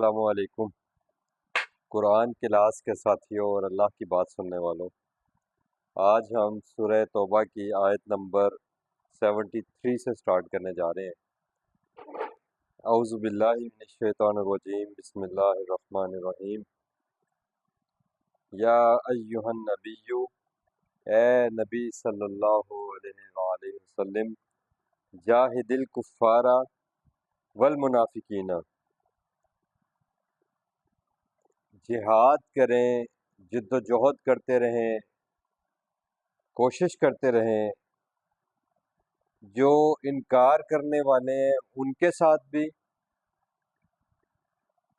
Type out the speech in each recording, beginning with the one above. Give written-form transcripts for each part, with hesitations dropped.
السلام علیکم قرآن کلاس کے ساتھیوں اور اللہ کی بات سننے والوں، آج ہم سورہ توبہ کی آیت نمبر 73 سے سٹارٹ کرنے جا رہے ہیں۔ اعوذ باللہ من الشیطان الرجیم، بسم اللہ الرحمن الرحیم۔ یا ایہا النبی، اے نبی صلی اللہ علیہ وآلہ وسلم، جاہد الکفار والمنافقین، جہاد کریں، جد و جہد کرتے رہیں، کوشش کرتے رہیں جو انکار کرنے والے ہیں ان کے ساتھ بھی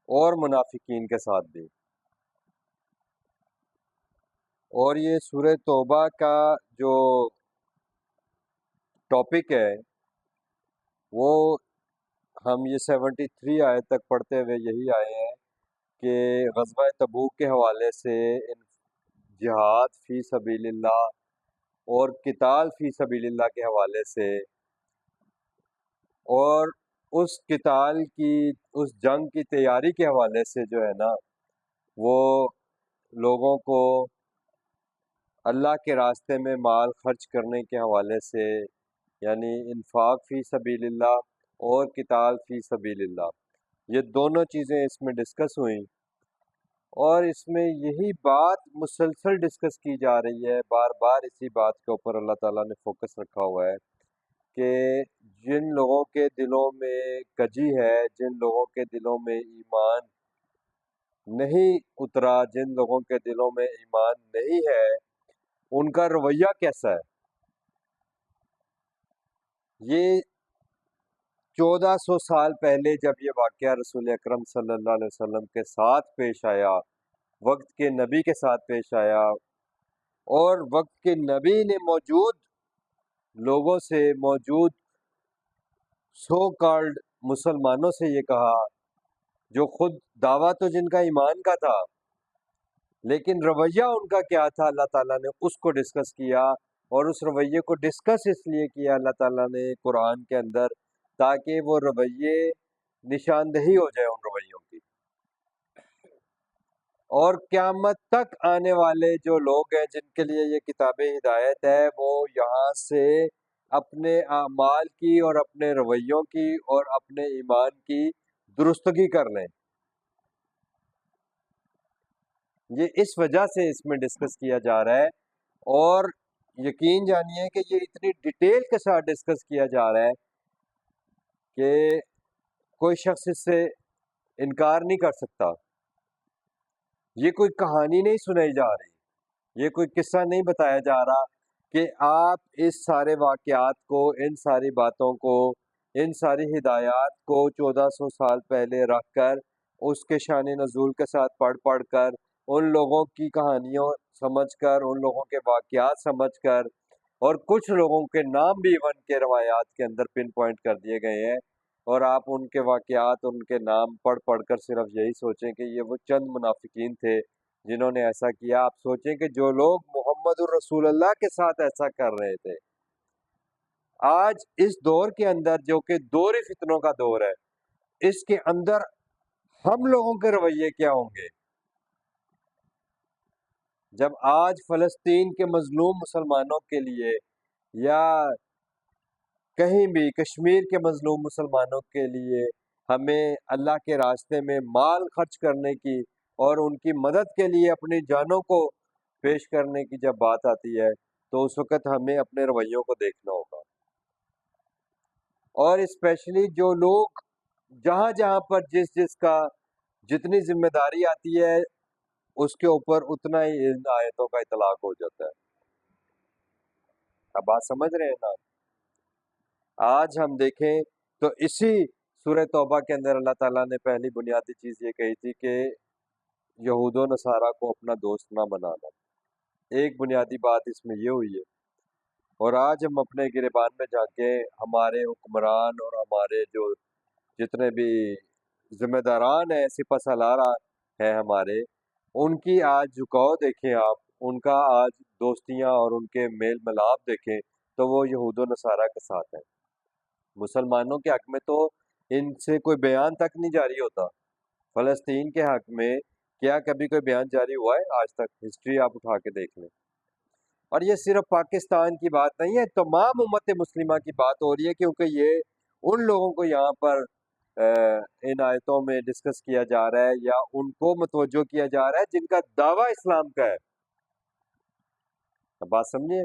اور منافقین کے ساتھ بھی۔ اور یہ سورہ توبہ کا جو ٹاپک ہے وہ ہم یہ 73 آیت تک پڑھتے ہوئے یہی آئے ہیں کہ غزوہ تبوک کے حوالے سے جہاد فی سبیل اللہ اور قتال فی سبیل اللہ کے حوالے سے، اور اس قتال کی، اس جنگ کی تیاری کے حوالے سے جو ہے نا، وہ لوگوں کو اللہ کے راستے میں مال خرچ کرنے کے حوالے سے، یعنی انفاق فی سبیل اللہ اور قتال فی سبیل اللہ، یہ دونوں چیزیں اس میں ڈسکس ہوئیں، اور اس میں یہی بات مسلسل ڈسکس کی جا رہی ہے، بار بار اسی بات کے اوپر اللہ تعالیٰ نے فوکس رکھا ہوا ہے کہ جن لوگوں کے دلوں میں کجی ہے، جن لوگوں کے دلوں میں ایمان نہیں اترا، جن لوگوں کے دلوں میں ایمان نہیں ہے، ان کا رویہ کیسا ہے۔ یہ 1400 سال پہلے جب یہ واقعہ رسول اکرم صلی اللہ علیہ وسلم کے ساتھ پیش آیا، وقت کے نبی کے ساتھ پیش آیا، اور وقت کے نبی نے موجود لوگوں سے، موجود سو کالڈ مسلمانوں سے یہ کہا، جو خود دعویٰ تو جن کا ایمان کا تھا لیکن رویہ ان کا کیا تھا، اللہ تعالیٰ نے اس کو ڈسکس کیا، اور اس رویے کو ڈسکس اس لیے کیا اللہ تعالیٰ نے قرآن کے اندر تاکہ وہ رویے نشاندہی ہو جائے ان رویوں کی، اور قیامت تک آنے والے جو لوگ ہیں جن کے لیے یہ کتاب ہدایت ہے، وہ یہاں سے اپنے اعمال کی اور اپنے رویوں کی اور اپنے ایمان کی درستگی کر لیں۔ یہ اس وجہ سے اس میں ڈسکس کیا جا رہا ہے، اور یقین جانیے کہ یہ اتنی ڈیٹیل کے ساتھ ڈسکس کیا جا رہا ہے کہ کوئی شخص اس سے انکار نہیں کر سکتا۔ یہ کوئی کہانی نہیں سنائی جا رہی، یہ کوئی قصہ نہیں بتایا جا رہا کہ آپ اس سارے واقعات کو، ان ساری باتوں کو، ان ساری ہدایات کو 1400 سال پہلے رکھ کر، اس کے شان نزول کے ساتھ پڑھ کر، ان لوگوں کی کہانیوں سمجھ کر، ان لوگوں کے واقعات سمجھ کر، اور کچھ لوگوں کے نام بھی ایون کے روایات کے اندر پن پوائنٹ کر دیے گئے ہیں، اور آپ ان کے واقعات، ان کے نام پڑھ کر صرف یہی سوچیں کہ یہ وہ چند منافقین تھے جنہوں نے ایسا کیا۔ آپ سوچیں کہ جو لوگ محمد الرسول اللہ کے ساتھ ایسا کر رہے تھے، آج اس دور کے اندر جو کہ دور فتنوں کا دور ہے، اس کے اندر ہم لوگوں کے رویے کیا ہوں گے جب آج فلسطین کے مظلوم مسلمانوں کے لیے، یا کہیں بھی کشمیر کے مظلوم مسلمانوں کے لیے، ہمیں اللہ کے راستے میں مال خرچ کرنے کی اور ان کی مدد کے لیے اپنی جانوں کو پیش کرنے کی جب بات آتی ہے، تو اس وقت ہمیں اپنے رویوں کو دیکھنا ہوگا، اور اسپیشلی جو لوگ جہاں جہاں پر جس کا جتنی ذمہ داری آتی ہے اس کے اوپر اتنا ہی ان آیتوں کا اطلاق ہو جاتا ہے۔ اب بات سمجھ رہے ہیں نا؟ آج ہم دیکھیں تو اسی سورہ توبہ کے اندر اللہ تعالیٰ نے پہلی بنیادی چیز یہ کہی تھی کہ یہود و نصارہ کو اپنا دوست نہ بنانا۔ ایک بنیادی بات اس میں یہ ہوئی ہے، اور آج ہم اپنے گریبان میں جا کے ہمارے حکمران اور ہمارے جو جتنے بھی ذمہ داران ہیں، سپہ سالار ہیں ہمارے، ان کی آج جھکاؤ دیکھیں آپ، ان کا آج دوستیاں اور ان کے میل ملاپ دیکھیں تو وہ یہود و نصارہ کے ساتھ ہیں۔ مسلمانوں کے حق میں تو ان سے کوئی بیان تک نہیں جاری ہوتا، فلسطین کے حق میں کیا کبھی کوئی بیان جاری ہوا ہے آج تک؟ ہسٹری آپ اٹھا کے دیکھ لیں. اور یہ صرف پاکستان کی بات نہیں ہے، تمام امت مسلمہ کی بات ہو رہی ہے، کیونکہ یہ ان لوگوں کو یہاں پر ان آیتوں میں ڈسکس کیا جا رہا ہے یا ان کو متوجہ کیا جا رہا ہے جن کا دعویٰ اسلام کا ہے. بات سمجھے؟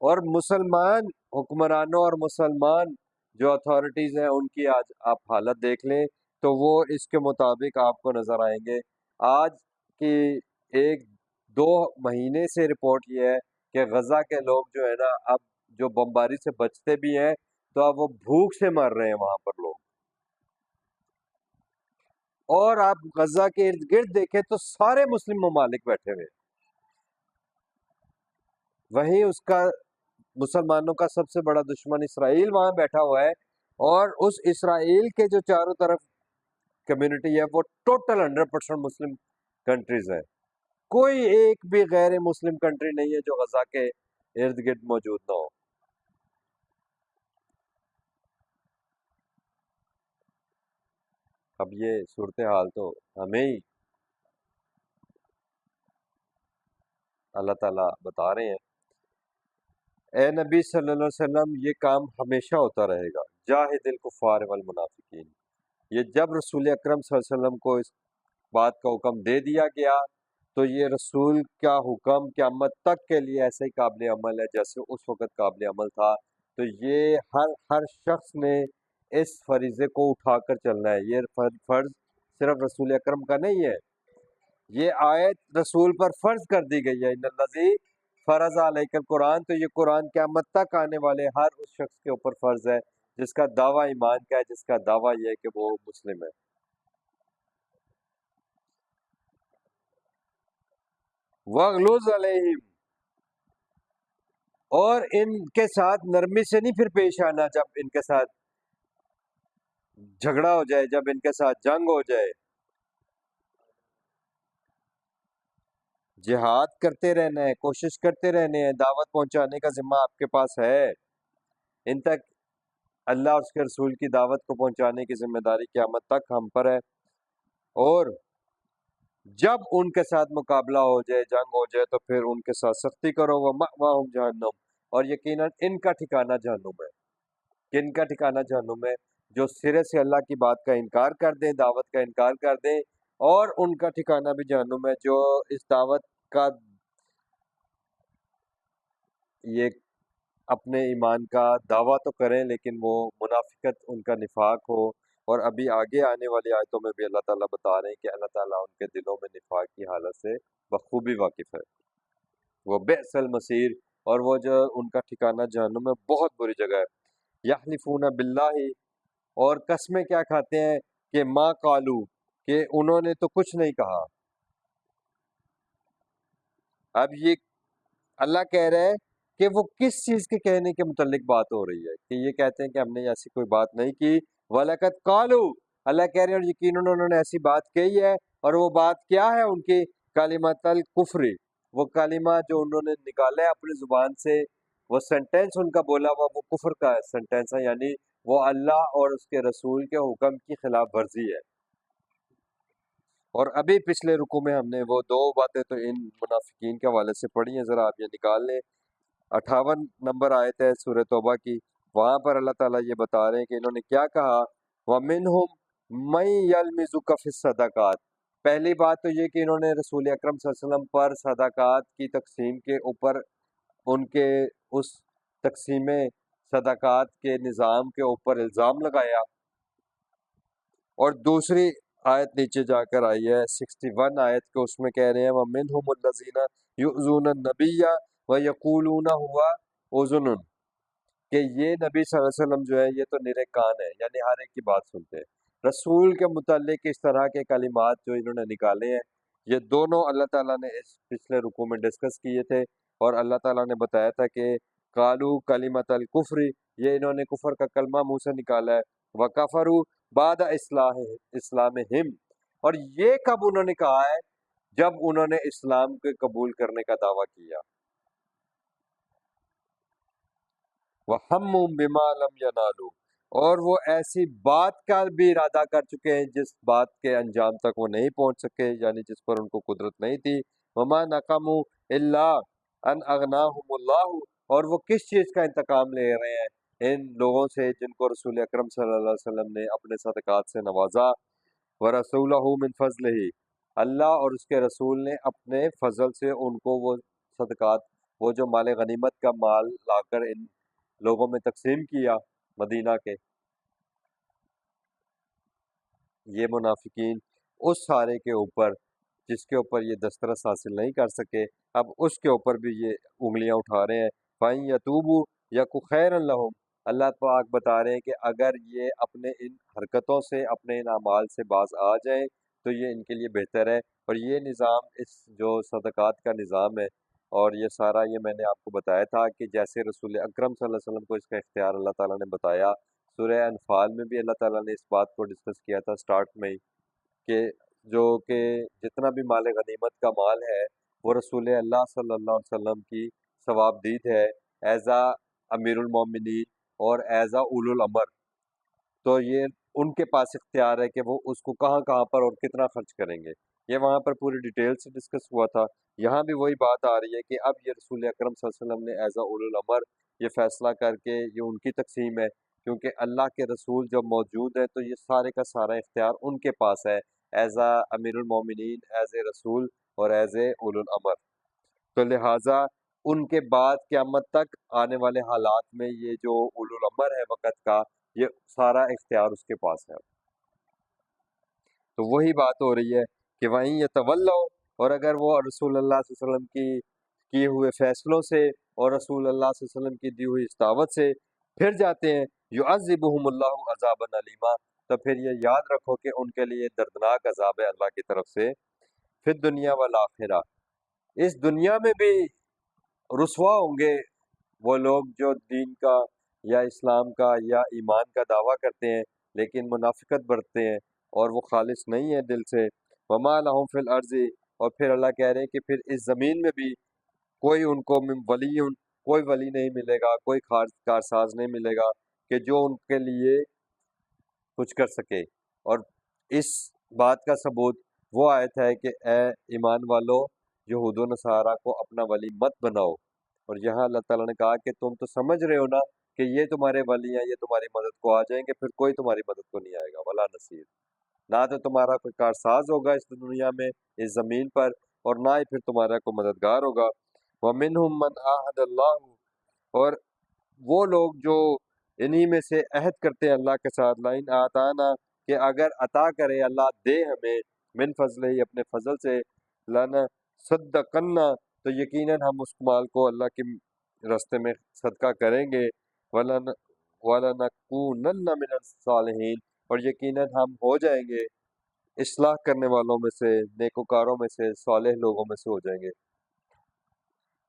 اور مسلمان حکمرانوں اور مسلمان جو اتھارٹیز ہیں ان کی آج آپ حالت دیکھ لیں تو وہ اس کے مطابق آپ کو نظر آئیں گے. آج کی ایک دو مہینے سے رپورٹ یہ ہے کہ غزہ کے لوگ جو ہے نا اب جو بمباری سے بچتے بھی ہیں تو اب وہ بھوک سے مر رہے ہیں وہاں پر لوگ. اور آپ غزہ کے ارد گرد دیکھیں تو سارے مسلم ممالک بیٹھے ہوئے، وہیں اس کا مسلمانوں کا سب سے بڑا دشمن اسرائیل وہاں بیٹھا ہوا ہے. اور اس اسرائیل کے جو چاروں طرف کمیونٹی ہے وہ ٹوٹل 100% مسلم کنٹریز ہے. کوئی ایک بھی غیر مسلم کنٹری نہیں ہے جو غزہ کے ارد گرد موجود نہ ہو. اب یہ صورتحال تو ہمیں ہی اللہ تعالیٰ بتا رہے ہیں. اے نبی صلی اللہ علیہ وسلم یہ کام ہمیشہ ہوتا رہے گا. جاہد الکفار والمنافقین، یہ جب رسول اکرم صلی اللہ علیہ وسلم کو اس بات کا حکم دے دیا گیا تو یہ رسول کا حکم قیامت تک کے لیے ایسے ہی قابل عمل ہے جیسے اس وقت قابل عمل تھا. تو یہ ہر شخص نے اس فریضے کو اٹھا کر چلنا ہے. یہ فرض صرف رسول اکرم کا نہیں ہے، یہ آیت رسول پر فرض کر دی گئی ہے. ان الذی فرض علیک القرآن، تو یہ قرآن قیامت تک آنے والے ہر اس شخص کے اوپر فرض ہے جس کا دعویٰ ایمان کا ہے، جس کا دعویٰ یہ ہے کہ وہ مسلم ہے. وَغْلُظْ عَلَيْهِمْ، اور ان کے ساتھ نرمی سے نہیں پھر پیش آنا جب ان کے ساتھ جھگڑا ہو جائے، جب ان کے ساتھ جنگ ہو جائے. جہاد کرتے رہنا ہے، کوشش کرتے رہنے ہیں، دعوت پہنچانے کا ذمہ آپ کے پاس ہے. ان تک اللہ اور اس کے رسول کی دعوت کو پہنچانے کی ذمہ داری قیامت تک ہم پر ہے. اور جب ان کے ساتھ مقابلہ ہو جائے، جنگ ہو جائے، تو پھر ان کے ساتھ سختی کرو. وَمَأْوَاهُمْ جہنم، اور یقیناً ان کا ٹھکانہ جہنم ہے. کن کا ٹھکانہ جہنم ہے؟ جو سرے سے اللہ کی بات کا انکار کر دیں، دعوت کا انکار کر دیں، اور ان کا ٹھکانہ بھی جہنم ہے جو اس دعوت کا یہ اپنے ایمان کا دعویٰ تو کریں لیکن وہ منافقت ان کا نفاق ہو. اور ابھی آگے آنے والی آیتوں میں بھی اللہ تعالیٰ بتا رہے ہیں کہ اللہ تعالیٰ ان کے دلوں میں نفاق کی حالت سے بخوبی واقف ہے. وہ بئس المصیر، اور وہ جو ان کا ٹھکانہ جہنم ہے بہت بری جگہ ہے. یحلفون باللہ، اور قسمیں کیا کھاتے ہیں کہ ما قالو، کہ انہوں نے تو کچھ نہیں کہا. اب یہ اللہ کہہ رہا ہے کہ وہ کس چیز کے کہنے کے متعلق بات ہو رہی ہے، کہ یہ کہتے ہیں کہ ہم نے ایسی کوئی بات نہیں کی. وَلَقَدْ قَالُوا، اللہ کہہ رہے ہیں اور یقیناً انہوں نے ایسی بات کہی ہے. اور وہ بات کیا ہے ان کی؟ کلمۃ الکفر، وہ کلمہ جو انہوں نے نکالا ہے اپنی زبان سے، وہ سینٹینس ان کا بولا ہوا وہ کفر کا سینٹینس ہے، یعنی وہ اللہ اور اس کے رسول کے حکم کی خلاف ورزی ہے. اور ابھی پچھلے رکوع میں ہم نے وہ دو باتیں تو ان منافقین کے حوالے سے پڑھی ہیں، ذرا آپ یہ نکال لیں. 58 نمبر آیت ہے سورہ توبہ کی، وہاں پر اللہ تعالیٰ یہ بتا رہے ہیں کہ انہوں نے کیا کہا. وَمِنْهُمْ مَن يَلْمِزُكَ فِي الصَّدَقَاتِ، پہلی بات تو یہ کہ انہوں نے رسول اکرم صلی اللہ علیہ وسلم پر صدقات کی تقسیم کے اوپر، ان کے اس تقسیم صدقات کے نظام کے اوپر الزام لگایا. اور دوسری آیت نیچے جا کر آئی ہے 61 آیت کے، اس میں کہہ رہے ہیں وَمِنْهُمُ الَّذِينَ يُؤْذُونَ النَّبِيَّ وَيَقُولُونَ هُوَ أُذُنٌ، کہ یہ نبی صلی اللہ علیہ وسلم جو ہے یہ تو نرے کان ہے، یعنی ہر ایک کی بات سنتے ہیں. رسول کے متعلق اس طرح کے کلمات جو انہوں نے نکالے ہیں، یہ دونوں اللہ تعالیٰ نے اس پچھلے رکوع میں ڈسکس کیے تھے. اور اللہ تعالیٰ نے بتایا تھا کہ قالو کلمۃ الکفر، یہ انہوں نے کفر کا کلمہ منہ سے نکالا ہے. وَكَفَرُوا بعد اسلامہم، اور یہ کب انہوں نے کہا ہے؟ جب انہوں نے اسلام کے قبول کرنے کا دعویٰ کیا. وَهَمُّوا بِمَا لَمْ يَنَالُوا، اور وہ ایسی بات کا بھی ارادہ کر چکے ہیں جس بات کے انجام تک وہ نہیں پہنچ سکے، یعنی جس پر ان کو قدرت نہیں تھی۔ وما نقموا الا ان اغناہم اللہ، اور وہ کس چیز کا انتقام لے رہے ہیں؟ ان لوگوں سے جن کو رسول اکرم صلی اللہ علیہ وسلم نے اپنے صدقات سے نوازا۔ ورسولہ من فضلہ، اللہ اور اس کے رسول نے اپنے فضل سے ان کو وہ صدقات، وہ جو مال غنیمت کا مال لا کر ان لوگوں میں تقسیم کیا مدینہ کے، یہ منافقین اس سارے کے اوپر جس کے اوپر یہ دسترس حاصل نہیں کر سکے، اب اس کے اوپر بھی یہ انگلیاں اٹھا رہے ہیں۔ فَإِن يَتُوبُوا يَكُ خَيْرًا لَهُمْ، اللہ پاک بتا رہے ہیں کہ اگر یہ اپنے ان حرکتوں سے، اپنے ان اعمال سے باز آ جائیں تو یہ ان کے لیے بہتر ہے۔ اور یہ نظام، اس جو صدقات کا نظام ہے، اور یہ سارا یہ میں نے آپ کو بتایا تھا کہ جیسے رسول اکرم صلی اللہ علیہ وسلم کو اس کا اختیار اللہ تعالیٰ نے بتایا، سورہ انفال میں بھی اللہ تعالیٰ نے اس بات کو ڈسکس کیا تھا سٹارٹ میں ہی، کہ جو کہ جتنا بھی مال غنیمت کا مال ہے وہ رسول اللہ صلی اللہ علیہ وسلم کی ثواب دید ہے ایز اے امیر المومنین اور ایز اے اولو الامر، تو یہ ان کے پاس اختیار ہے کہ وہ اس کو کہاں کہاں پر اور کتنا خرچ کریں گے۔ یہ وہاں پر پوری ڈیٹیل سے ڈسکس ہوا تھا۔ یہاں بھی وہی بات آ رہی ہے کہ اب یہ رسول اکرم صلی اللہ علیہ وسلم نے ایز اے اولو الامر یہ فیصلہ کر کے، یہ ان کی تقسیم ہے، کیونکہ اللہ کے رسول جب موجود ہے تو یہ سارے کا سارا اختیار ان کے پاس ہے ایز اے امیر المومنین، ایز اے رسول اور ایز اے اولو الامر۔ تو لہٰذا ان کے بعد قیامت تک آنے والے حالات میں یہ جو اولو الامر ہے وقت کا، یہ سارا اختیار اس کے پاس ہے۔ تو وہی بات ہو رہی ہے کہ وہیں يَتَوَلَّوْا، اور اگر وہ رسول اللہ صلی اللہ علیہ وسلم کی کیے ہوئے فیصلوں سے اور رسول اللہ صلی اللہ علیہ وسلم کی دی ہوئی استعوت سے پھر جاتے ہیں، يُعَذِّبُهُمُ اللَّهُ عَذَابًا أَلِيمًا، تو پھر یہ یاد رکھو کہ ان کے لیے دردناک عذاب ہے اللہ کی طرف سے، پھر دنیا والآخرہ، اس دنیا میں بھی رسوا ہوں گے وہ لوگ جو دین کا یا اسلام کا یا ایمان کا دعویٰ کرتے ہیں لیکن منافقت برتتے ہیں اور وہ خالص نہیں ہے دل سے۔ وما لہم فی الارض، اور پھر اللہ کہہ رہے ہیں کہ پھر اس زمین میں بھی کوئی ان کو من ولی، کوئی ولی نہیں ملے گا، کوئی کارساز نہیں ملے گا کہ جو ان کے لیے کچھ کر سکے۔ اور اس بات کا ثبوت وہ آیت ہے کہ اے ایمان والو، یہود و نصارہ کو اپنا ولی مت بناؤ، اور یہاں اللہ تعالیٰ نے کہا کہ تم تو سمجھ رہے ہو نا کہ یہ تمہارے ولی ہیں، یہ تمہاری مدد کو آ جائیں گے، پھر کوئی تمہاری مدد کو نہیں آئے گا، ولا نصیر، نہ تو تمہارا کوئی کارساز ہوگا اس دنیا میں، اس زمین پر، اور نہ ہی پھر تمہارا کوئی مددگار ہوگا۔ وَمِنْهُمْ مَنْ عَاهَدَ اللَّهُ، اور وہ لوگ جو انہی میں سے عہد کرتے ہیں اللہ کے ساتھ، لَإِنْ آتَانَا، کہ اگر عطا کرے اللہ، دے ہمیں، من فضل ہی، اپنے فضل سے، لَنَصَدَّقَنَّ، تو یقیناً ہم اس مال کو اللہ کے راستے میں صدقہ کریں گے، وَلَنَكُونَنَّ مِنَ الصَّالِحِينَ، اور یقیناً ہم ہو جائیں گے اصلاح کرنے والوں میں سے، نیکوکاروں میں سے، صالح لوگوں میں سے ہو جائیں گے۔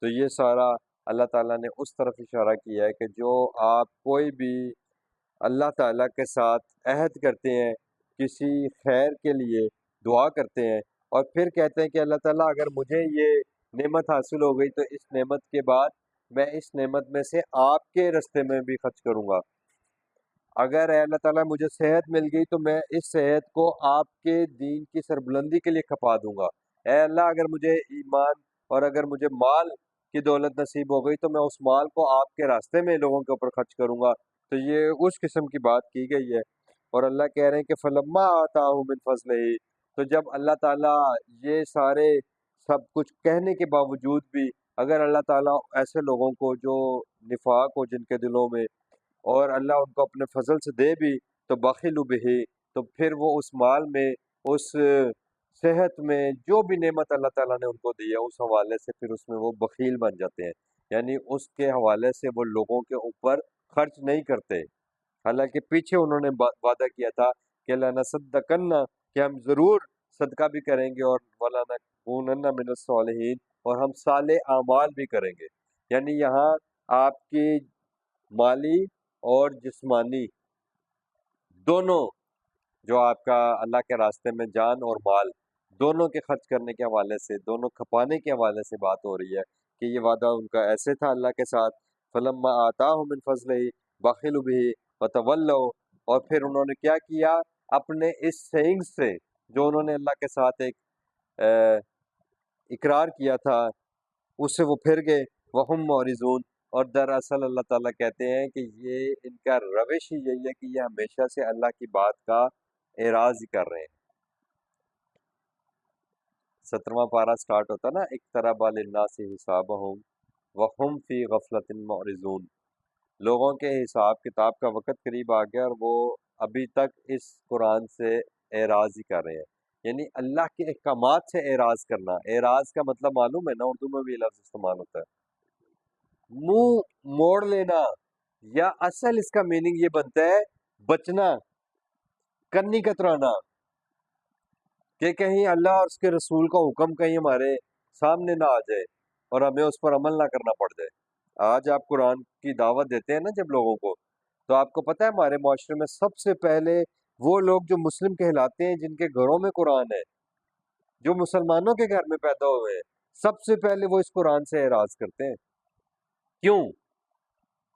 تو یہ سارا اللہ تعالیٰ نے اس طرف اشارہ کیا ہے کہ جو آپ کوئی بھی اللہ تعالیٰ کے ساتھ عہد کرتے ہیں کسی خیر کے لیے، دعا کرتے ہیں، اور پھر کہتے ہیں کہ اللہ تعالیٰ اگر مجھے یہ نعمت حاصل ہو گئی تو اس نعمت کے بعد میں اس نعمت میں سے آپ کے راستے میں بھی خرچ کروں گا، اگر اے اللہ تعالیٰ مجھے صحت مل گئی تو میں اس صحت کو آپ کے دین کی سربلندی کے لیے کھپا دوں گا، اے اللہ اگر مجھے ایمان اور اگر مجھے مال کی دولت نصیب ہو گئی تو میں اس مال کو آپ کے راستے میں لوگوں کے اوپر خرچ کروں گا۔ تو یہ اس قسم کی بات کی گئی ہے، اور اللہ کہہ رہے ہیں کہ فلما آتاہم من فضلہ، تو جب اللہ تعالیٰ یہ سارے سب کچھ کہنے کے باوجود بھی اگر اللہ تعالیٰ ایسے لوگوں کو جو نفاق ہو جن کے دلوں میں، اور اللہ ان کو اپنے فضل سے دے بھی، تو بخلوا بہ، تو پھر وہ اس مال میں، اس صحت میں، جو بھی نعمت اللہ تعالیٰ نے ان کو دی ہے اس حوالے سے پھر اس میں وہ بخیل بن جاتے ہیں، یعنی اس کے حوالے سے وہ لوگوں کے اوپر خرچ نہیں کرتے، حالانکہ پیچھے انہوں نے وعدہ کیا تھا کہ لَنَصَدَّقَنَّ، کہ ہم ضرور صدقہ بھی کریں گے، اور وَلَنَكُونَنَّ مِنَ الصَّالِحِينَ، اور ہم صالح اعمال بھی کریں گے، یعنی یہاں آپ کی مالی اور جسمانی دونوں، جو آپ کا اللہ کے راستے میں جان اور مال دونوں کے خرچ کرنے کے حوالے سے، دونوں کھپانے کے حوالے سے بات ہو رہی ہے کہ یہ وعدہ ان کا ایسے تھا اللہ کے ساتھ۔ فلما آتاہم من فضلہ بخلوا بہ، وتولوا، اور پھر انہوں نے کیا کیا، اپنے اس سینگ سے جو انہوں نے اللہ کے ساتھ ایک اقرار کیا تھا اس سے وہ پھر گئے، وہم معرضون، اور دراصل اللہ تعالیٰ کہتے ہیں کہ یہ ان کا روش ہی یہی ہے کہ یہ ہمیشہ سے اللہ کی بات کا اعراض ہی کر رہے ہیں۔ 17واں پارہ سٹارٹ ہوتا نا، اقترب للناس حسابہم وہم فی غفلۃ معرضون، لوگوں کے حساب کتاب کا وقت قریب آ گیا اور وہ ابھی تک اس قرآن سے اعراض ہی کر رہے ہیں، یعنی اللہ کے احکامات سے اعراض کرنا۔ اعراض کا مطلب معلوم ہے نا، اردو میں بھی یہ لفظ استعمال ہوتا ہے، منہ موڑ لینا، یا اصل اس کا میننگ یہ بنتا ہے بچنا، کنی کترانا، کہ کہیں اللہ اور اس کے رسول کا حکم کہیں ہمارے سامنے نہ آ جائے اور ہمیں اس پر عمل نہ کرنا پڑ جائے۔ آج آپ قرآن کی دعوت دیتے ہیں نا جب لوگوں کو، تو آپ کو پتہ ہے ہمارے معاشرے میں سب سے پہلے وہ لوگ جو مسلم کہلاتے ہیں، جن کے گھروں میں قرآن ہے، جو مسلمانوں کے گھر میں پیدا ہوئے ہیں، سب سے پہلے وہ اس قرآن سے اعراض کرتے ہیں۔ کیوں؟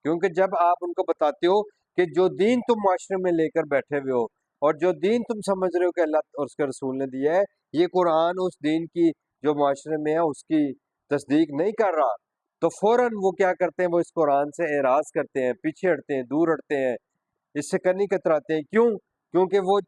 کیونکہ جب آپ ان کو بتاتے ہو کہ جو دین تم معاشرے میں لے کر بیٹھے ہوئے ہو اور جو دین تم سمجھ رہے ہو کہ اللہ اور اس کے رسول نے دیا ہے، یہ قرآن اس دین کی جو معاشرے میں ہے اس کی تصدیق نہیں کر رہا، تو فوراً وہ کیا کرتے ہیں، وہ اس قرآن سے اعراض کرتے ہیں، پیچھے ہٹتے ہیں، دور ہٹتے ہیں، اس سے کنی کتراتے ہیں۔ کیوں؟ کیونکہ وہ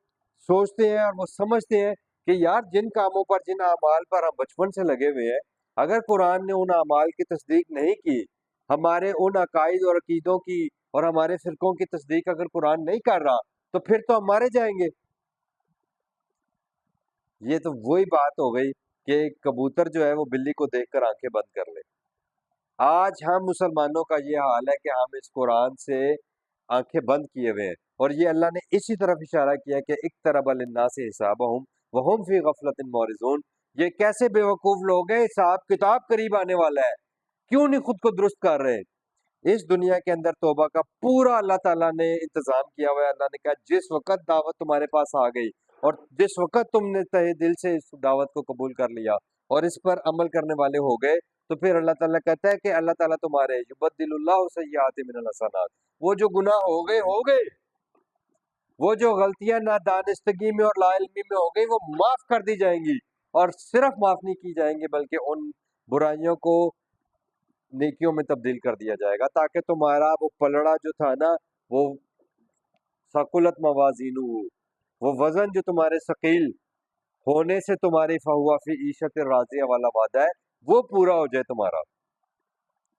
سوچتے ہیں اور وہ سمجھتے ہیں کہ یار جن کاموں پر، جن اعمال پر ہم بچپن سے لگے ہوئے ہیں، اگر قرآن نے ان اعمال کی تصدیق نہیں کی، ہمارے ان عقائد اور عقیدوں کی اور ہمارے فرقوں کی تصدیق اگر قرآن نہیں کر رہا، تو پھر تو ہم مارے جائیں گے۔ یہ تو وہی بات ہو گئی کہ کبوتر جو ہے وہ بلی کو دیکھ کر آنکھیں بند کر لے۔ آج ہم مسلمانوں کا یہ حال ہے کہ ہم اس قرآن سے آنکھیں بند کیے ہوئے ہیں، اور یہ اللہ نے اسی طرف اشارہ کیا کہ اقترب للناس حسابہم وہم فی غفلۃ معرضون، یہ کیسے بے وقوف لوگ ہیں، حساب کتاب قریب آنے والا ہے، کیوں نہیں خود کو درست کر رہے؟ اس دنیا کے اندر توبہ کا پورا اللہ تعالیٰ نے انتظام کیا ہوا ہے۔ اللہ نے کہا جس وقت دعوت تمہارے پاس آ گئی اور جس وقت تم نے تہہ دل سے اس دعوت کو قبول کر لیا اور اس پر عمل کرنے والے ہو گئے، تو پھر اللہ تعالیٰ کہتا ہے کہ اللہ تعالیٰ تمہارے یبدل اللہ سیئات من الحسنات، وہ جو گناہ ہو گئے، وہ جو غلطیاں نادانستگی میں اور لا علمی میں ہو گئی، وہ معاف کر دی جائیں گی، اور صرف معاف نہیں کی جائیں گی بلکہ ان برائیوں کو نیکیوں میں تبدیل کر دیا جائے گا، تاکہ تمہارا وہ پلڑا جو تھا نا، وہ ثقلت موازینہ، وہ وزن جو تمہارے ثقیل ہونے سے تمہاری فہو فی عیشت راضیہ والا وعدہ ہے، وہ پورا ہو جائے تمہارا۔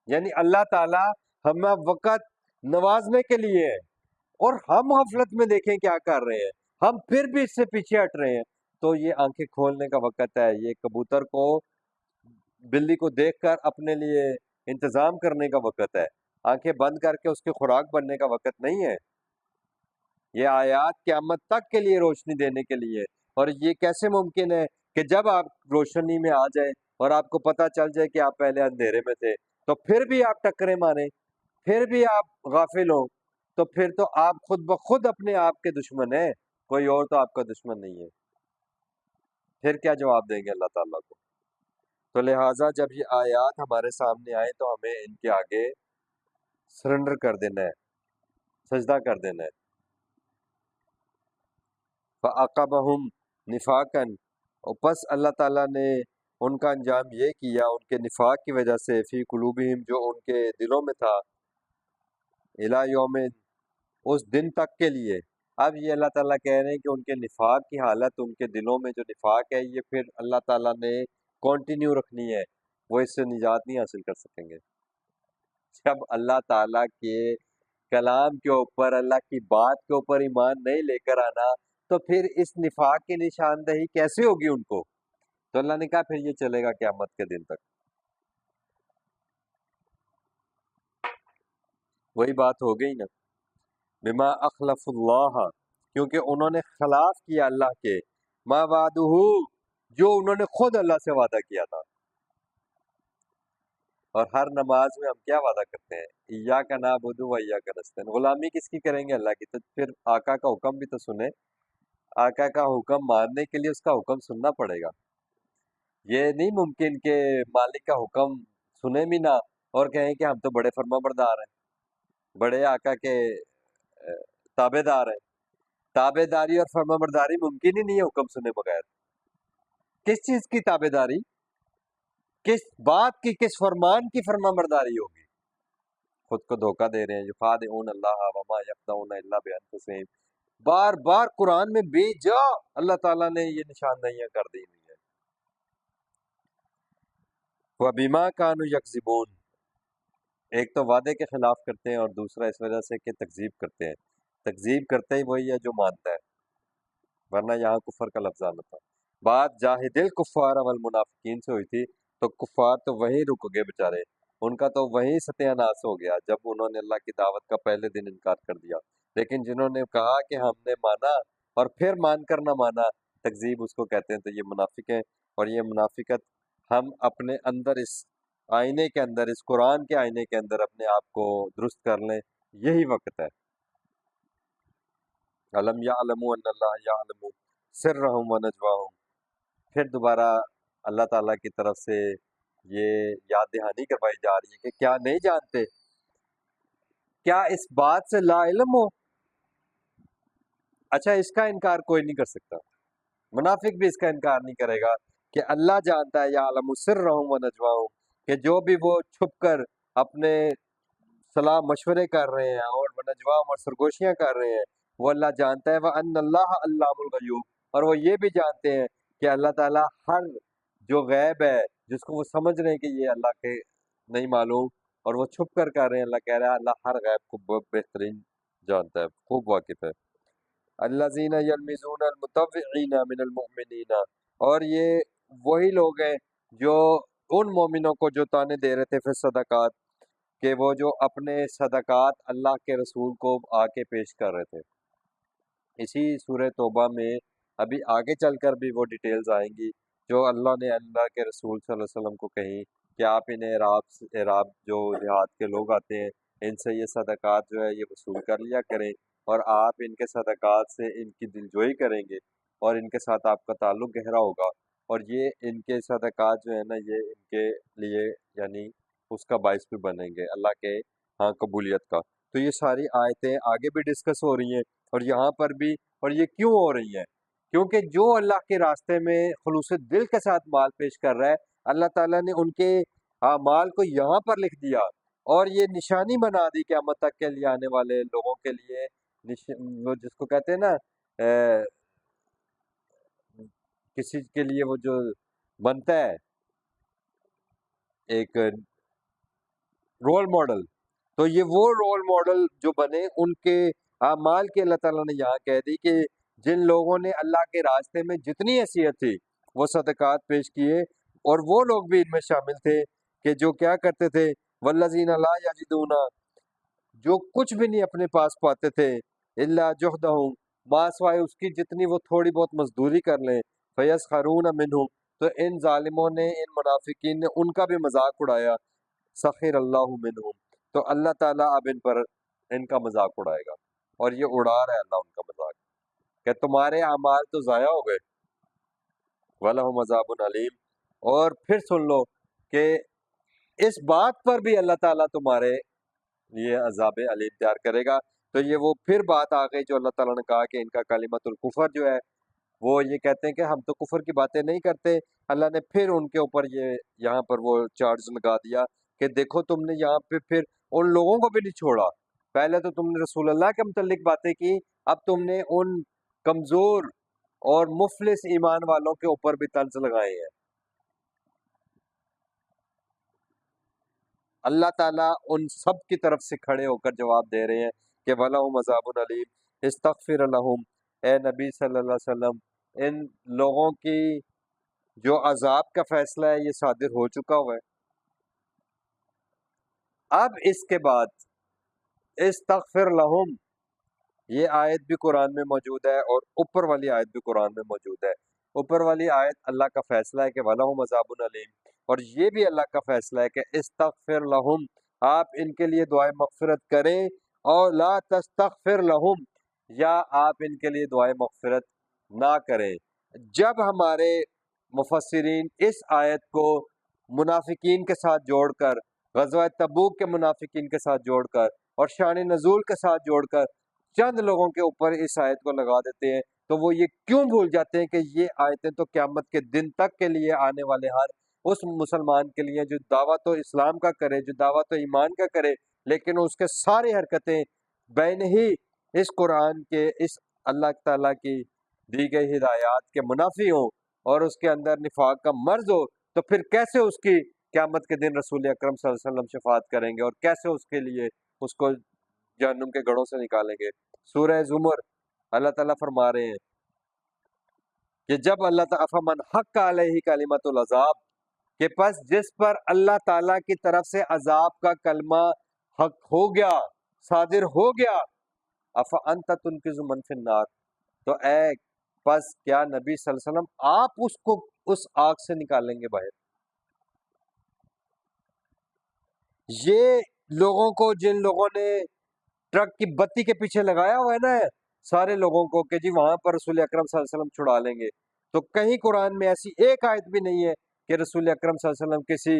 یعنی اللہ تعالی ہمیں وقت نوازنے کے لیے ہے، اور ہم غفلت میں دیکھیں کیا کر رہے ہیں، ہم پھر بھی اس سے پیچھے ہٹ رہے ہیں۔ تو یہ آنکھیں کھولنے کا وقت ہے، یہ کبوتر کو، بلی کو دیکھ کر اپنے لیے انتظام کرنے کا وقت ہے، آنکھیں بند کر کے اس کی خوراک بننے کا وقت نہیں ہے۔ یہ آیات قیامت تک کے لیے روشنی دینے کے لیے، اور یہ کیسے ممکن ہے کہ جب آپ روشنی میں آ جائیں اور آپ کو پتہ چل جائے کہ آپ پہلے اندھیرے میں تھے، تو پھر بھی آپ ٹکریں ماریں، پھر بھی آپ غافل ہوں، تو پھر تو آپ خود بخود اپنے آپ کے دشمن ہیں، کوئی اور تو آپ کا دشمن نہیں ہے۔ پھر کیا جواب دیں گے اللہ تعالیٰ کو؟ تو لہٰذا جب یہ آیات ہمارے سامنے آئے تو ہمیں ان کے آگے سرنڈر کر دینا ہے، سجدہ کر دینا ہے۔ فَعَقَبَهُمْ نِفَاقًا، اور پس اللہ تعالیٰ نے ان کا انجام یہ کیا، ان کے نفاق کی وجہ سے، فی قلوبہم، جو ان کے دلوں میں تھا، الی یوم، اس دن تک کے لیے۔ اب یہ اللہ تعالیٰ کہہ رہے ہیں کہ ان کے نفاق کی حالت، ان کے دلوں میں جو نفاق ہے، یہ پھر اللہ تعالیٰ نے کنٹینیو رکھنی ہے، وہ اس سے نجات نہیں حاصل کر سکیں گے۔ جب اللہ تعالیٰ کے کلام کے اوپر، اللہ کی بات کے اوپر ایمان نہیں لے کر آنا، تو پھر اس نفاق کی نشاندہی کیسے ہوگی ان کو؟ تو اللہ نے کہا پھر یہ چلے گا قیامت کے دن تک۔ وہی بات ہو گئی نا، بما اخلف اللہ، کیونکہ انہوں نے خلاف کیا اللہ کے، ما وعدہ، جو انہوں نے خود اللہ سے وعدہ کیا تھا۔ اور ہر نماز میں ہم کیا وعدہ کرتے ہیں؟ ایاک نعبد و ایاک نستعین، غلامی کس کی کریں گے؟ اللہ کی۔ تو پھر آقا کا حکم بھی تو سنیں، آقا کا حکم ماننے کے لیے اس کا حکم سننا پڑے گا۔ یہ نہیں ممکن کہ مالک کا حکم سنیں بھی نہ اور کہیں کہ ہم تو بڑے فرما بردار ہیں، بڑے آقا کے تابے دار ہیں. تابے داری اور فرما برداری ممکن ہی نہیں ہے حکم سنے بغیر. کس چیز کی تابے داری؟ کس بات کی، کس فرمان کی فرما برداری ہوگی؟ خود کو دھوکہ دے رہے ہیں. یخادعون اللہ وما یخدعون الا بانفسہم. بار بار قرآن میں بے جا اللہ تعالیٰ نے یہ نشاندہیاں کر دی ہوئی ہیں. وَبِمَا كَانُوا يَكْذِبُونَ. ایک تو وعدے کے خلاف کرتے ہیں اور دوسرا اس وجہ سے کہ تکذیب کرتے ہیں. تکذیب کرتے ہی وہی ہے جو مانتا ہے، ورنہ یہاں کفر کا لفظ آنا تھا. بات جاہد الکفار والمنافقین سے ہوئی تھی، تو کفار تو وہیں رک گئے بیچارے. ان کا تو وہیں ستیہ ناس ہو گیا جب انہوں نے اللہ کی دعوت کا پہلے دن انکار کر دیا. لیکن جنہوں نے کہا کہ ہم نے مانا اور پھر مان کر نہ مانا، تکذیب اس کو کہتے ہیں. تو یہ منافق ہیں، اور یہ منافقت ہم اپنے اندر اس آئینے کے اندر، اس قرآن کے آئینے کے اندر اپنے آپ کو درست کر لیں. یہی وقت ہے. علم یعلموا ان اللہ یعلم سرہم و نجواہم. پھر دوبارہ اللہ تعالیٰ کی طرف سے یہ یاد دہانی کروائی جا رہی ہے کہ کیا نہیں جانتے؟ کیا اس بات سے لا علم ہو؟ اچھا، اس کا انکار کوئی نہیں کر سکتا. منافق بھی اس کا انکار نہیں کرے گا کہ اللہ جانتا ہے یعلم سرہم و نجواہم، کہ جو بھی وہ چھپ کر اپنے صلاح مشورے کر رہے ہیں اور نجواہم اور سرگوشیاں کر رہے ہیں، وہ اللہ جانتا ہے. وَأَنَّ اللَّهَ عَلَّامُ الْغُیُوبِ. اور وہ یہ بھی جانتے ہیں کہ اللہ تعالیٰ ہر جو غیب ہے، جس کو وہ سمجھ رہے ہیں کہ یہ اللہ کے نہیں معلوم اور وہ چھپ کر رہے ہیں، اللہ کہہ رہا ہے اللہ ہر غیب کو بہت بہترین جانتا ہے، خوب واقف ہے. الذین یلمزون المطوعین من المؤمنین. اور یہ وہی لوگ ہیں جو ان مومنوں کو جو تانے دے رہے تھے فی صدقات، کہ وہ جو اپنے صدقات اللہ کے رسول کو آ کے پیش کر رہے تھے. اسی سورہ توبہ میں ابھی آگے چل کر بھی وہ ڈیٹیلز آئیں گی جو اللہ نے اللہ کے رسول صلی اللہ علیہ وسلم کو کہیں کہ آپ انہیں عراب جو دیہات کے لوگ آتے ہیں ان سے یہ صدقات جو ہے یہ وصول کر لیا کریں، اور آپ ان کے صدقات سے ان کی دلجوئی کریں گے اور ان کے ساتھ آپ کا تعلق گہرا ہوگا، اور یہ ان کے صدقات جو ہے نا یہ ان کے لیے یعنی اس کا باعث بھی بنیں گے اللہ کے ہاں قبولیت کا. تو یہ ساری آیتیں آگے بھی ڈسکس ہو رہی ہیں اور یہاں پر بھی. اور یہ کیوں ہو رہی ہیں؟ کیونکہ جو اللہ کے راستے میں خلوص دل کے ساتھ مال پیش کر رہا ہے، اللہ تعالیٰ نے ان کے اعمال کو یہاں پر لکھ دیا اور یہ نشانی بنا دی قیامت تک کے لیے آنے والے لوگوں کے لیے. وہ جس کو کہتے ہیں نا کسی کے لیے وہ جو بنتا ہے ایک رول ماڈل، تو یہ وہ رول ماڈل جو بنے ان کے اعمال کے اللہ تعالیٰ نے یہاں کہہ دی کہ جن لوگوں نے اللہ کے راستے میں جتنی حیثیت تھی وہ صدقات پیش کیے، اور وہ لوگ بھی ان میں شامل تھے کہ جو کیا کرتے تھے والذین لا یجدون، جو کچھ بھی نہیں اپنے پاس پاتے تھے الا جہدہم، ما سوائے اس کی جتنی وہ تھوڑی بہت مزدوری کر لیں، فیسخرون منہم، تو ان ظالموں نے ان منافقین نے ان کا بھی مذاق اڑایا. سخر اللہ منہم، تو اللہ تعالیٰ اب ان پر ان کا مذاق اڑائے گا، اور یہ اڑا رہا ہے اللہ ان کا مذاق کہ تمہارے اعمال تو ضائع ہو گئے. وَلَهُمْ عَذَابٌ علیم. اور پھر سن لو کہ اس بات پر بھی اللہ تعالیٰ تمہارے لیے عذاب علیم تیار کرے گا. تو یہ وہ پھر بات آ گئی جو اللہ تعالیٰ نے کہا کہ ان کا کلمۃ الکفر جو ہے وہ یہ کہتے ہیں کہ ہم تو کفر کی باتیں نہیں کرتے. اللہ نے پھر ان کے اوپر یہ یہاں پر وہ چارج لگا دیا کہ دیکھو تم نے یہاں پہ پھر ان لوگوں کو بھی نہیں چھوڑا. پہلے تو تم نے رسول اللہ کے متعلق باتیں کی، اب تم نے ان کمزور اور مفلس ایمان والوں کے اوپر بھی طنز لگائے ہیں. اللہ تعالیٰ ان سب کی طرف سے کھڑے ہو کر جواب دے رہے ہیں کہ وَلَهُمْ عَذَابٌ عَلِيمٌ. استغفر لَهُمْ، اے نبی صلی اللہ علیہ وسلم ان لوگوں کی جو عذاب کا فیصلہ ہے یہ صادر ہو چکا ہوا ہے. اب اس کے بعد استغفر لہم، یہ آیت بھی قرآن میں موجود ہے اور اوپر والی آیت بھی قرآن میں موجود ہے. اوپر والی آیت اللہ کا فیصلہ ہے کہ وَلَهُمْ عَذَابٌ عَلِيمٌ، اور یہ بھی اللہ کا فیصلہ ہے کہ استغفر لہم، آپ ان کے لیے دعائے مغفرت کریں، اور لا تستغفر لہم، یا آپ ان کے لیے دعائے مغفرت نہ کریں. جب ہمارے مفسرین اس آیت کو منافقین کے ساتھ جوڑ کر، غزوہ تبوک کے منافقین کے ساتھ جوڑ کر اور شان نزول کے ساتھ جوڑ کر چند لوگوں کے اوپر اس آیت کو لگا دیتے ہیں، تو وہ یہ کیوں بھول جاتے ہیں کہ یہ آیتیں تو قیامت کے دن تک کے لیے آنے والے ہر اس مسلمان کے لیے جو دعوت و اسلام کا کرے، جو دعوت و ایمان کا کرے، لیکن اس کے ساری حرکتیں بین ہی اس قرآن کے، اس اللہ تعالیٰ کی دی گئی ہدایات کے منافی ہوں اور اس کے اندر نفاق کا مرض ہو، تو پھر کیسے اس کی قیامت کے دن رسول اکرم صلی اللہ علیہ وسلم شفاعت کریں گے، اور کیسے اس کے لیے اس کو جہنم کے گڑھوں سے نکالیں گے؟ سورہ زمر اللہ تعالیٰ فرما رہے ہیں کہ جب اللہ تعالیٰ فمن حق علیہ کلمۃ العذاب، کہ پس جس پر اللہ تعالیٰ کی طرف سے عذاب کا کلمہ حق ہو گیا، صادر ہو گیا، افانت تنقذ من فی النار، تو اے پس کیا نبی صلی اللہ علیہ وسلم آپ اس کو اس آگ سے نکالیں گے باہر؟ یہ لوگوں کو، جن لوگوں نے ٹرک کی بتی کے پیچھے لگایا ہوا ہے نا سارے لوگوں کو کہ جی وہاں پر رسول اکرم صلی اللہ علیہ وسلم چھڑا لیں گے، تو کہیں قرآن میں ایسی ایک آیت بھی نہیں ہے کہ رسول اکرم صلی اللہ علیہ وسلم کسی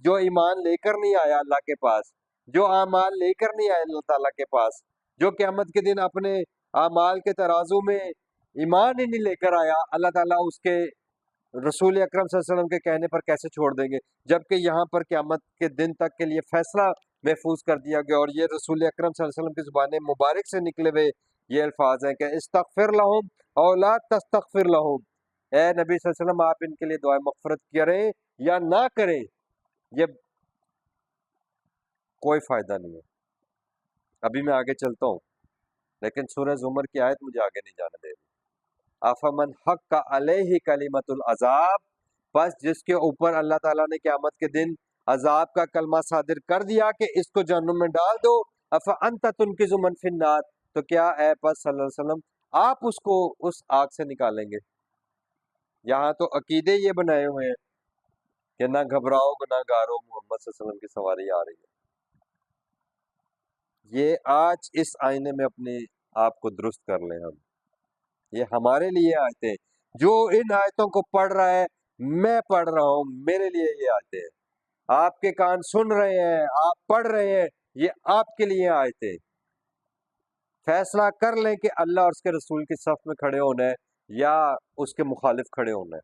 جو ایمان لے کر نہیں آیا اللہ کے پاس، جو اعمال لے کر نہیں آیا اللہ تعالیٰ کے پاس، جو قیامت کے دن اپنے اعمال کے ترازو میں ایمان ہی نہیں لے کر آیا، اللہ تعالیٰ اس کے رسول اکرم صلی اللہ علیہ وسلم کے کہنے پر کیسے چھوڑ دیں گے؟ جبکہ یہاں پر قیامت کے دن تک کے لیے فیصلہ محفوظ کر دیا گیا، اور یہ رسول اکرم صلی اللہ علیہ وسلم کی زبان مبارک سے نکلے ہوئے یہ الفاظ ہیں کہ استغفر لہم او لا تستغفر لہم، اے نبی صلی اللہ علیہ وسلم آپ ان کے لیے دعائے مغفرت کریں یا نہ کریں، یہ کوئی فائدہ نہیں ہے۔ ابھی میں آگے چلتا ہوں، لیکن سورہ زمر کی آیت مجھے آگے نہیں جانے دے رہی۔ افمن حق علیہ کلمۃ العذاب، بس جس کے اوپر اللہ تعالیٰ نے قیامت کے دن عذاب کا کلمہ صادر کر دیا کہ اس کو جہنم میں ڈال دو، افانت تنقذ من فی النار، تو کیا اے پس صلی اللہ علیہ وسلم آپ اس کو اس آگ سے نکالیں گے؟ یہاں تو عقیدے یہ بنائے ہوئے ہیں کہ نہ گھبراؤ گناہ گارو، محمد صلی اللہ علیہ وسلم کی سواری آ رہی ہے۔ یہ آج اس آئینے میں اپنے آپ کو درست کر لیں ہم، یہ ہمارے لیے آیتیں، جو ان آیتوں کو پڑھ رہا ہے، میں پڑھ رہا ہوں، میرے لیے یہ آیتیں ہیں، آپ کے کان سن رہے ہیں، آپ پڑھ رہے ہیں، یہ آپ کے لیے آیتیں۔ فیصلہ کر لیں کہ اللہ اور اس کے رسول کی صف میں کھڑے ہونا ہے یا اس کے مخالف کھڑے ہونا ہے۔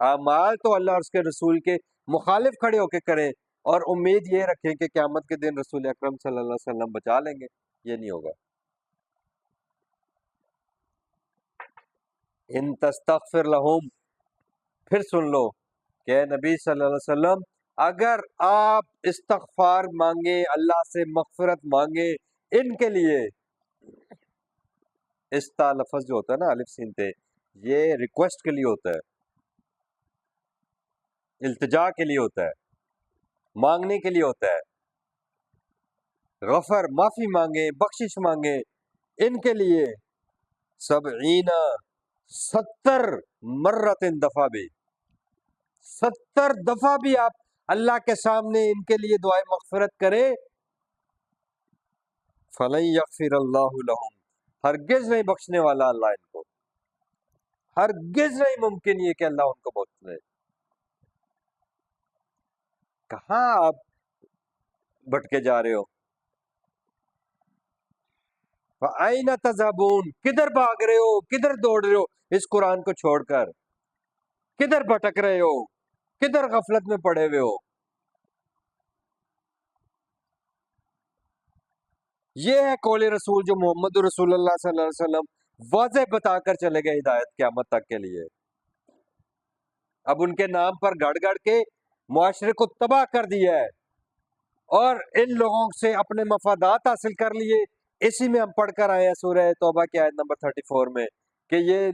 اعمال تو اللہ اور اس کے رسول کے مخالف کھڑے ہو کے کریں، اور امید یہ رکھیں کہ قیامت کے دن رسول اکرم صلی اللہ علیہ وسلم بچا لیں گے، یہ نہیں ہوگا۔ ان تستغفر لہم، پھر سن لو کہ اے نبی صلی اللہ علیہ وسلم اگر آپ استغفار مانگیں، اللہ سے مغفرت مانگیں ان کے لیے، استا لفظ جو ہوتا ہے نا الف سین تے، یہ ریکویسٹ کے لیے ہوتا ہے، التجا کے لیے ہوتا ہے، مانگنے کے لیے ہوتا ہے، غفر معافی مانگیں، بخشش مانگیں ان کے لیے، 70 مرتين دفعہ بھی، 70 دفعہ بھی آپ اللہ کے سامنے ان کے لیے دعائے مغفرت کریں، فَلَن يَغْفِرَ اللَّهُ لَهُمْ، ہرگز نہیں بخشنے والا اللہ ان کو، ہرگز نہیں ممکن یہ کہ اللہ ان کو بخش دے۔ کہاں آپ بھٹکے جا رہے ہو؟ فَأَيْنَ تَذْهَبُونَ، کدھر بھاگ رہے ہو، کدھر دوڑ رہے ہو اس قرآن کو چھوڑ کر؟ کدھر بھٹک رہے ہو، کدھر غفلت میں پڑے ہوئے ہو؟ یہ ہے قول رسول جو محمد رسول اللہ صلی اللہ علیہ وسلم واضح بتا کر چلے گئے ہدایت قیامت تک کے لیے۔ اب ان کے نام پر گڑ گڑ کے معاشرے کو تباہ کر دیا ہے، اور ان لوگوں سے اپنے مفادات حاصل کر لیے۔ اسی میں ہم پڑھ کر آئے ہیں سورہ توبہ کی آیت نمبر 34 میں کہ یہ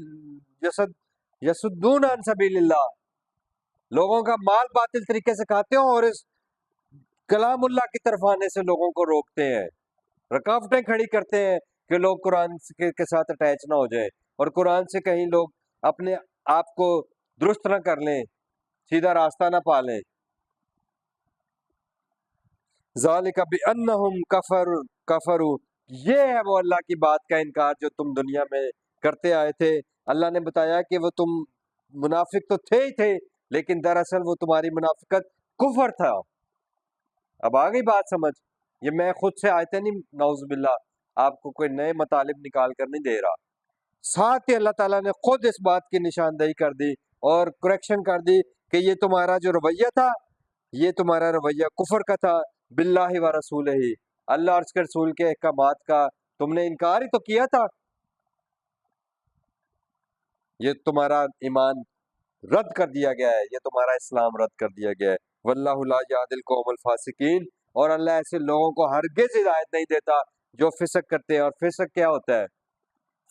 یسدون عن سبیل اللہ، لوگوں کا مال باطل طریقے سے کھاتے ہوں اور اس کلام اللہ کی طرف آنے سے لوگوں کو روکتے ہیں، رکاوٹیں کھڑی کرتے ہیں کہ لوگ قرآن کے ساتھ اٹیچ نہ ہو جائیں، اور قرآن سے کہیں لوگ اپنے آپ کو درست نہ کر لیں، سیدھا راستہ نہ پا لیں۔ ذالک بانہم کفروا، یہ ہے وہ اللہ کی بات کا انکار جو تم دنیا میں کرتے آئے تھے۔ اللہ نے بتایا کہ وہ تم منافق تو تھے ہی تھے، لیکن دراصل وہ تمہاری منافقت کفر تھا۔ اب آ گئی بات سمجھ؟ یہ میں خود سے آیتیں نہیں نعوذ باللہ آپ کو کوئی نئے مطالب نکال کر نہیں دے رہا. ساتھ ہی اللہ تعالیٰ نے خود اس بات کی نشاندہی کر دی اور کریکشن کر دی کہ یہ تمہارا جو رویہ تھا یہ تمہارا رویہ کفر کا تھا باللہ و رسول ہی، اللہ اور اس کے رسول کے احکامات کا تم نے انکار ہی تو کیا تھا، یہ تمہارا ایمان رد کر دیا گیا ہے، یہ تمہارا اسلام رد کر دیا گیا ہے. واللہ لا یہدی القوم الفاسقین، اور اللہ ایسے لوگوں کو ہرگز ہدایت نہیں دیتا جو فسق کرتے ہیں. اور فسق کیا ہوتا ہے؟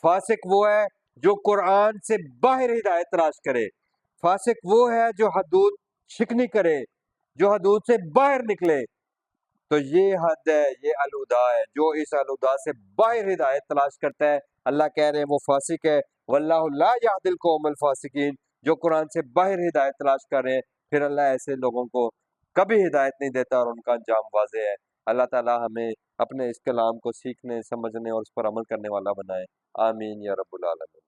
فاسق وہ ہے جو قرآن سے باہر ہدایت تلاش کرے، فاسق وہ ہے جو حدود شکنی کرے، جو حدود سے باہر نکلے. تو یہ حد ہے، یہ الہدا ہے، جو اس الہدا سے باہر ہدایت تلاش کرتا ہے اللہ کہہ رہے ہیں وہ فاسق ہے. واللہ لا یہدی القوم الفاسقین، جو قرآن سے باہر ہدایت تلاش کر رہے ہیں پھر اللہ ایسے لوگوں کو کبھی ہدایت نہیں دیتا اور ان کا انجام واضح ہے. اللہ تعالی ہمیں اپنے اس کلام کو سیکھنے، سمجھنے اور اس پر عمل کرنے والا بنائے. آمین یا رب العالمین.